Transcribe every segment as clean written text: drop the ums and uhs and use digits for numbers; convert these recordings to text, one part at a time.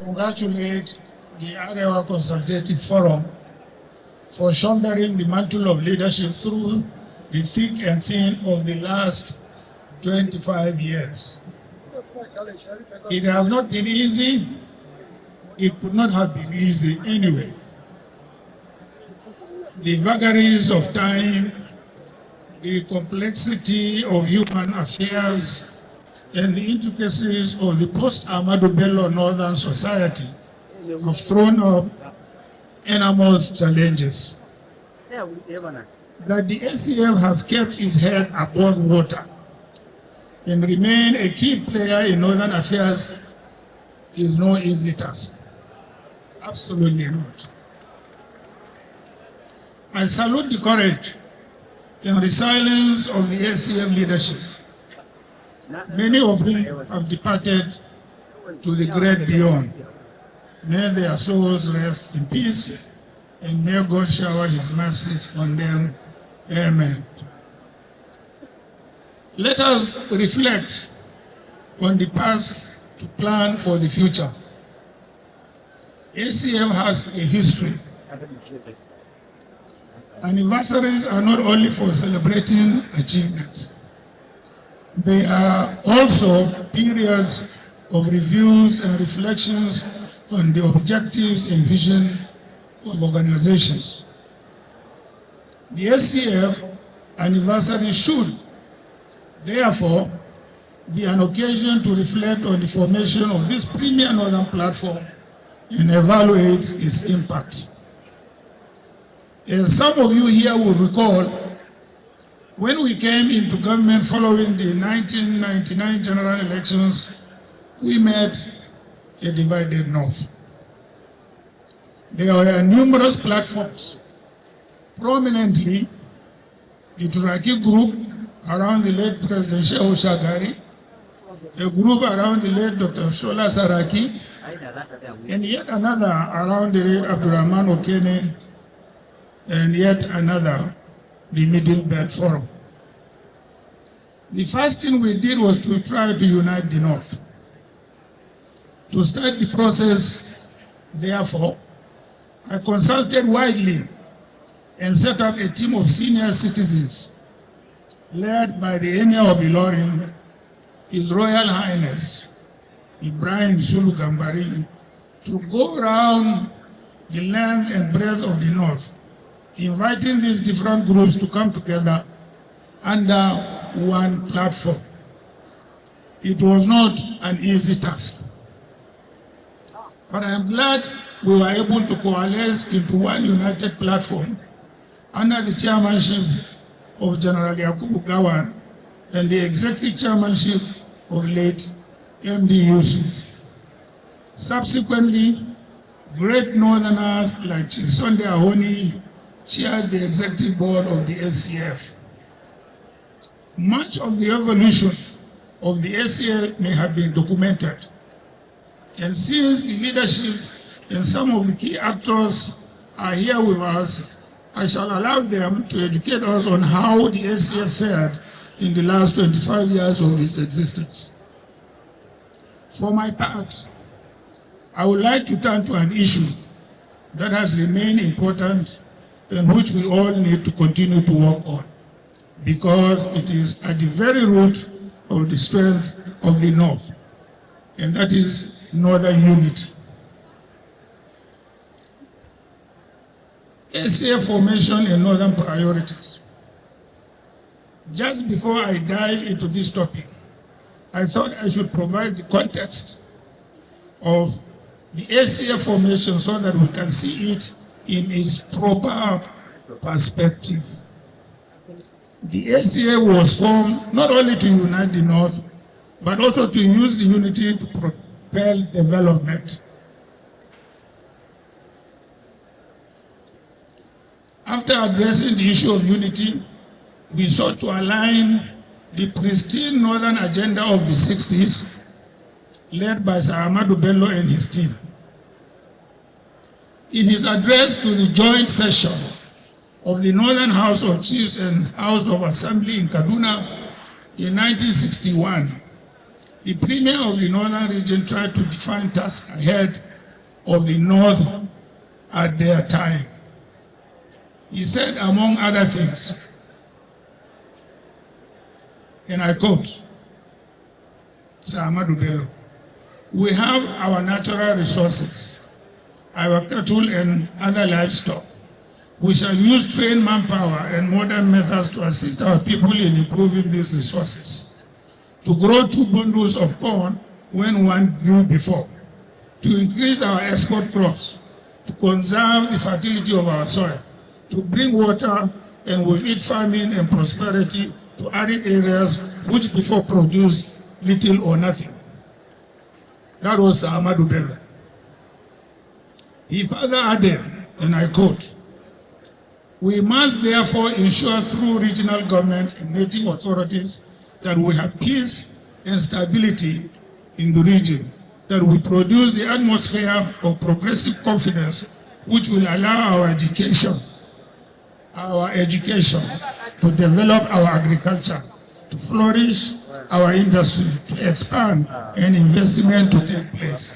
congratulate the Arewa Consultative Forum for shouldering the mantle of leadership through the thick and thin of the last 25 years. It has not been easy. It could not have been easy anyway. The vagaries of time, the complexity of human affairs, and the intricacies of the post-Ahmadu Bello Northern Society have thrown up enormous challenges. That the SCF has kept its head above water and remain a key player in Northern affairs is no easy task. Absolutely not. I salute the courage and resilience of the SCF leadership, many of whom have departed to the great beyond. May their souls rest in peace, and may God shower his mercies on them. Amen. Let us reflect on the past to plan for the future. ACF has a history. Anniversaries are not only for celebrating achievements. They are also periods of reviews and reflections on the objectives and vision of organizations. The SCF anniversary should, therefore, be an occasion to reflect on the formation of this premier Northern platform and evaluate its impact. As some of you here will recall, when we came into government following the 1999 general elections, we met a divided North. There were numerous platforms, prominently the Turaki group around the late President Shehu Shagari, a group around the late Dr. Shola Saraki, and yet another around the late Abdurrahman Okene, and yet another, the Middle Belt Forum. The first thing we did was to try to unite the North. To start the process, therefore, I consulted widely and set up a team of senior citizens led by the Emir of Ilorin, His Royal Highness Ibrahim Sulu Gambari, to go around the length and breadth of the North, inviting these different groups to come together under one platform. It was not an easy task, but I am glad we were able to coalesce into one united platform under the chairmanship of General Yakubu Gawan and the executive chairmanship of late MD Yusuf. Subsequently, great Northerners like Chief Sunday Ahoni chaired the executive board of the SCF. Much of the evolution of the SCF may have been documented, and since the leadership and some of the key actors are here with us, I shall allow them to educate us on how the SCF fared in the last 25 years of its existence. For my part, I would like to turn to an issue that has remained important and which we all need to continue to work on, because it is at the very root of the strength of the North, and that is Northern unity. SCF formation and Northern priorities. Just before I dive into this topic, I thought I should provide the context of the SCF formation so that we can see it in its proper perspective. The SCF was formed not only to unite the North, but also to use the unity to propel development. After addressing the issue of unity, we sought to align the pristine Northern agenda of the 60s, led by Sir Ahmadu Bello and his team. In his address to the joint session of the Northern House of Chiefs and House of Assembly in Kaduna in 1961, The Premier of the Northern region tried to define tasks ahead of the North at their time. He said, among other things, and I quote, Sir Ahmadu Bello, "We have our natural resources, our cattle and other livestock. We shall use trained manpower and modern methods to assist our people in improving these resources. To grow 2 bundles of corn when one grew before. To increase our export crops. To conserve the fertility of our soil. To bring water and with it farming and prosperity to arid areas which before produced little or nothing." That was Ahmadu Bello. He further added, and I quote, "We must therefore ensure through regional government and native authorities that we have peace and stability in the region, that we produce the atmosphere of progressive confidence which will allow our education to develop our agriculture, to flourish our industry, to expand, and investment to take place."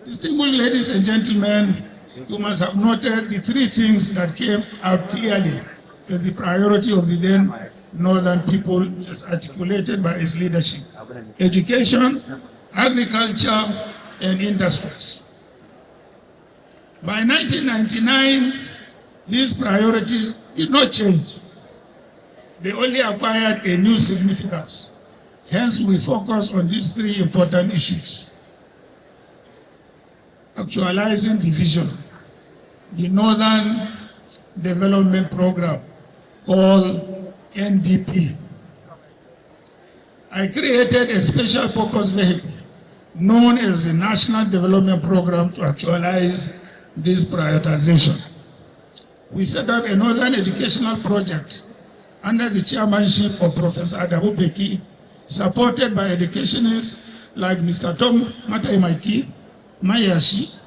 Distinguished ladies and gentlemen, you must have noted the 3 things that came out clearly as the priority of the then Northern people as articulated by his leadership: education, agriculture, and industries. By 1999, these priorities did not change. They only acquired a new significance. Hence, we focus on these 3 important issues. Actualizing the vision, the Northern Development Program, called NDP. I created a special purpose vehicle known as the National Development Program to actualize this prioritization. We set up a Northern educational project under the chairmanship of Professor Abubakar, supported by educationists like Mr. Tom Mataimaiki, Mayashi,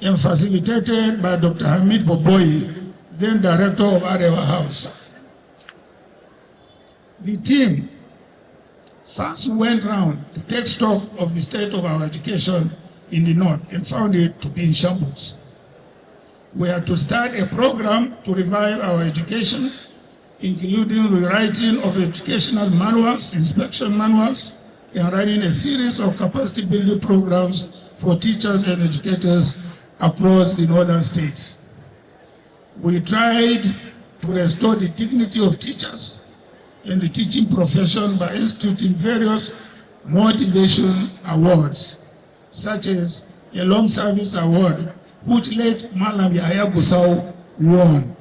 and facilitated by Dr. Hamid Boboyi, then director of Arewa House. The team first went round to take stock of the state of our education in the North and found it to be in shambles. We had to start a program to revive our education, including rewriting of educational manuals, inspection manuals, and running a series of capacity building programs for teachers and educators across the northern states. We tried to restore the dignity of teachers and the teaching profession by instituting various motivation awards, such as a long service award, which late Malam Yahya Gusau won.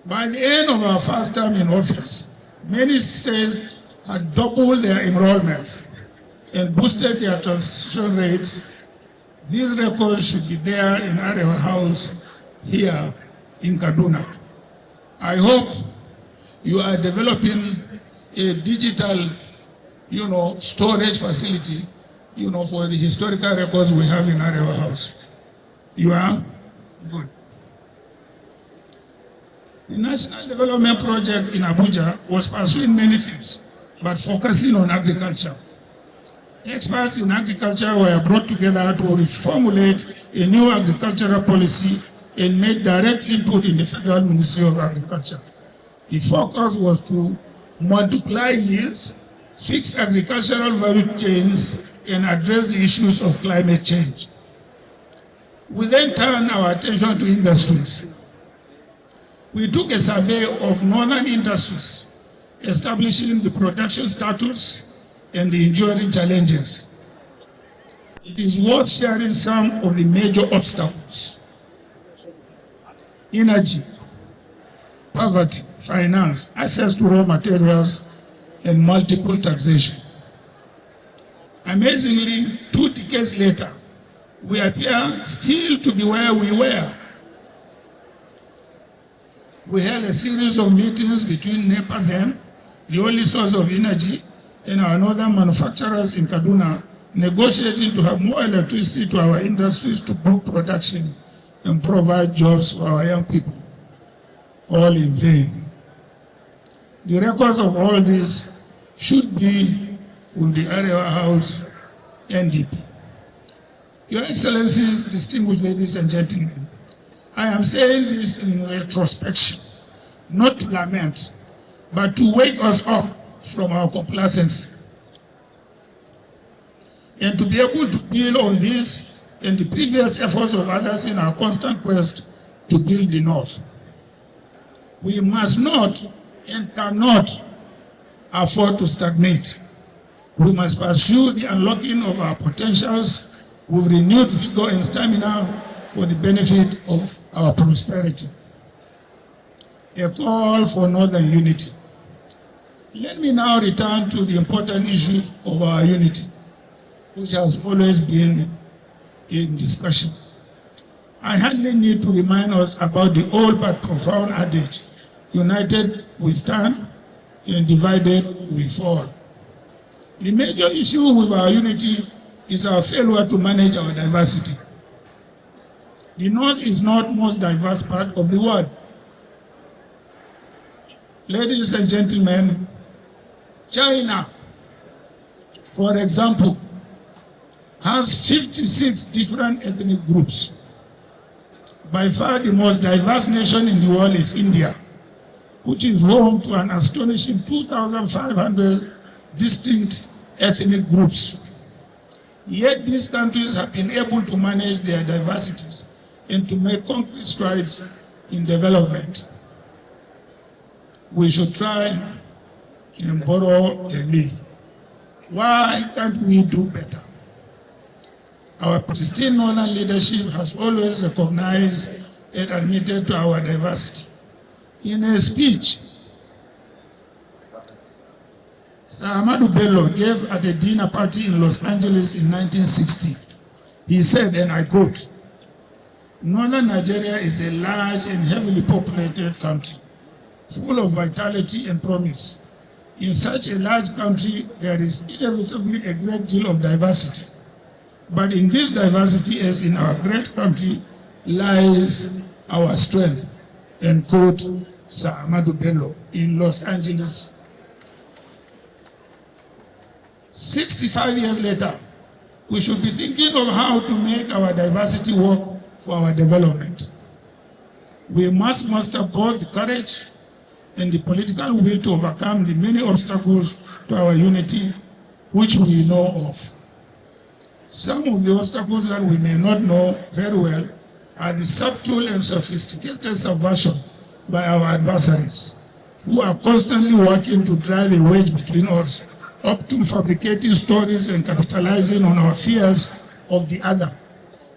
By the end of our first term in office, many states had doubled their enrollments and boosted their transition rates. These records should be there in Arewa House here in Kaduna. I hope you are developing a digital, storage facility, for the historical records we have in Arewa House. You are? Good. The National Development Project in Abuja was pursuing many things, but focusing on agriculture. Experts in agriculture were brought together to reformulate a new agricultural policy and make direct input in the Federal Ministry of Agriculture. The focus was to multiply yields, fix agricultural value chains, and address the issues of climate change. We then turned our attention to industries. We took a survey of northern industries, establishing the production status and the enduring challenges. It is worth sharing some of the major obstacles: energy, poverty, finance, access to raw materials, and multiple taxation. Amazingly, 2 decades later, we appear still to be where we were. We held a series of meetings between NEPA then, the only source of energy, and our northern manufacturers in Kaduna, negotiating to have more electricity to our industries to boost production and provide jobs for our young people. All in vain. The records of all this should be with the Arewa House NDP. Your Excellencies, distinguished ladies and gentlemen, I am saying this in retrospection, not to lament, but to wake us up from our complacency and to be able to build on this and the previous efforts of others in our constant quest to build the North. We must not and cannot afford to stagnate. We must pursue the unlocking of our potentials with renewed vigor and stamina for the benefit of our prosperity. A call for Northern unity. Let me now return to the important issue of our unity, which has always been in discussion. I hardly need to remind us about the old but profound adage, united we stand and divided we fall. The major issue with our unity is our failure to manage our diversity. The North is not the most diverse part of the world. Ladies and gentlemen, China, for example, has 56 different ethnic groups. By far the most diverse nation in the world is India, which is home to an astonishing 2,500 distinct ethnic groups. Yet these countries have been able to manage their diversities and to make concrete strides in development. We should try and borrow and live. Why can't we do better? Our pristine Northern leadership has always recognized and admitted to our diversity. In a speech, Sir Ahmadu Bello gave at a dinner party in Los Angeles in 1960. He said, and I quote, "Northern Nigeria is a large and heavily populated country, full of vitality and promise. In such a large country, there is inevitably a great deal of diversity. But in this diversity, as in our great country, lies our strength," end quote, Sir Ahmadu Bello in Los Angeles. 65 years later, we should be thinking of how to make our diversity work for our development. We must muster both the courage and the political will to overcome the many obstacles to our unity which we know of. Some of the obstacles that we may not know very well are the subtle and sophisticated subversion by our adversaries, who are constantly working to drive a wedge between us, up to fabricating stories and capitalizing on our fears of the other,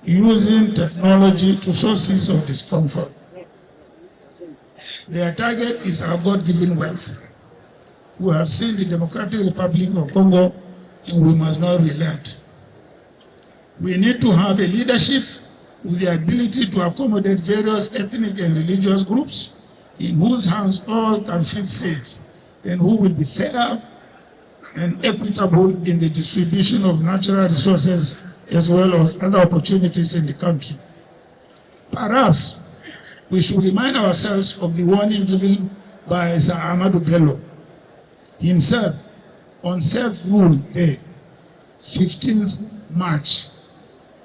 using technology to sources of discomfort. Their target is our God-given wealth. We have seen the Democratic Republic of Congo, and we must not relent. We need to have a leadership with the ability to accommodate various ethnic and religious groups, in whose hands all can feel safe, and who will be fair and equitable in the distribution of natural resources as well as other opportunities in the country. Perhaps we should remind ourselves of the warning given by Sir Ahmadu Bello himself on Self-Rule Day, 15th March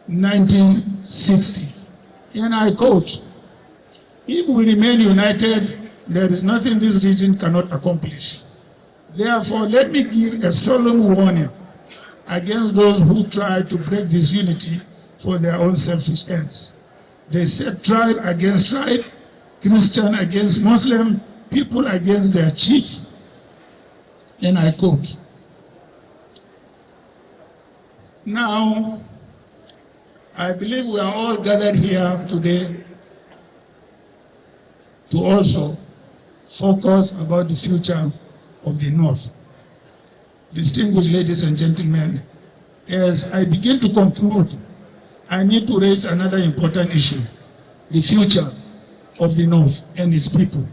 1960. And I quote, "If we remain united, there is nothing this region cannot accomplish. Therefore, let me give a solemn warning against those who try to break this unity for their own selfish ends. They set tribe against tribe, Christian against Muslim, people against their chief." And I quote. Now, I believe we are all gathered here today to also focus about the future of the North. Distinguished ladies and gentlemen, as I begin to conclude, I need to raise another important issue, the future of the North and its people.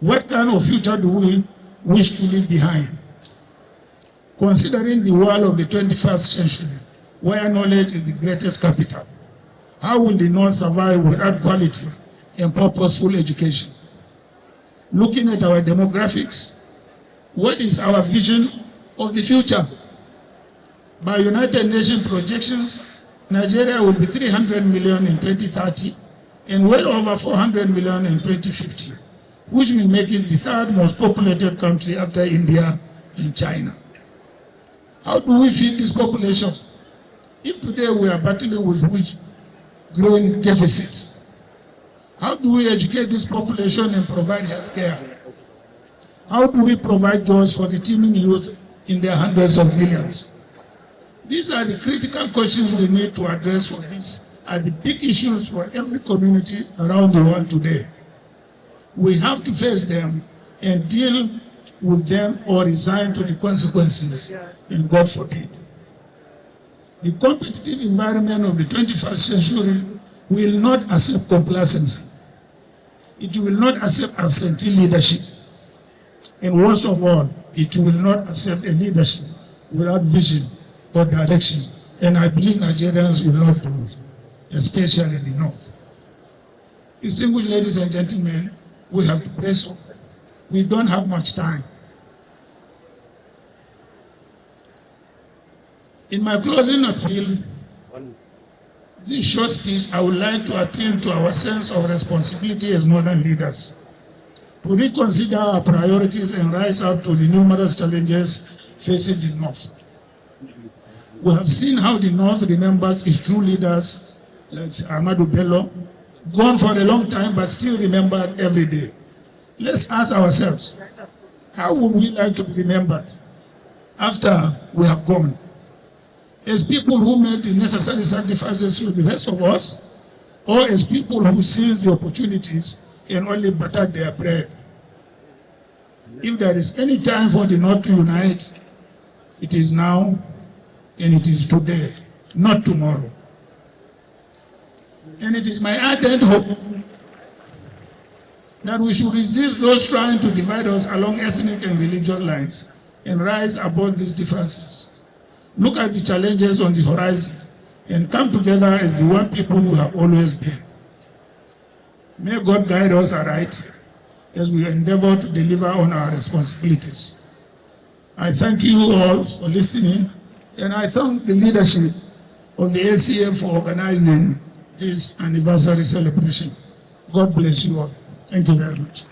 What kind of future do we wish to leave behind? Considering the world of the 21st century, where knowledge is the greatest capital, how will the North survive without quality and purposeful education? Looking at our demographics, what is our vision of the future. By United Nations projections, Nigeria will be 300 million in 2030 and well over 400 million in 2050, which will make it the third most populated country after India and China. How do we feed this population? If today we are battling with huge growing deficits, how do we educate this population and provide health care? How do we provide jobs for the teeming youth in their hundreds of millions? These are the critical questions we need to address, for these are the big issues for every community around the world today. We have to face them and deal with them or resign to the consequences, and God forbid. The competitive environment of the 21st century will not accept complacency. It will not accept absentee leadership. And worst of all, it will not accept a leadership without vision or direction. And I believe Nigerians will not do it, especially in the North. Distinguished ladies and gentlemen, we have to press on. We don't have much time. In my closing appeal, this short speech, I would like to appeal to our sense of responsibility as Northern leaders, to reconsider our priorities and rise up to the numerous challenges facing the North. We have seen how the North remembers its true leaders, like Ahmadu Bello, gone for a long time but still remembered every day. Let's ask ourselves, how would we like to be remembered after we have gone? As people who made the necessary sacrifices to the rest of us, or as people who seized the opportunities and only buttered their bread? If there is any time for the North to unite, it is now and it is today, not tomorrow. And it is my ardent hope that we should resist those trying to divide us along ethnic and religious lines and rise above these differences. Look at the challenges on the horizon and come together as the one people we have always been. May God guide us aright as we endeavor to deliver on our responsibilities. I thank you all for listening, and I thank the leadership of the ACF for organizing this anniversary celebration. God bless you all. Thank you very much.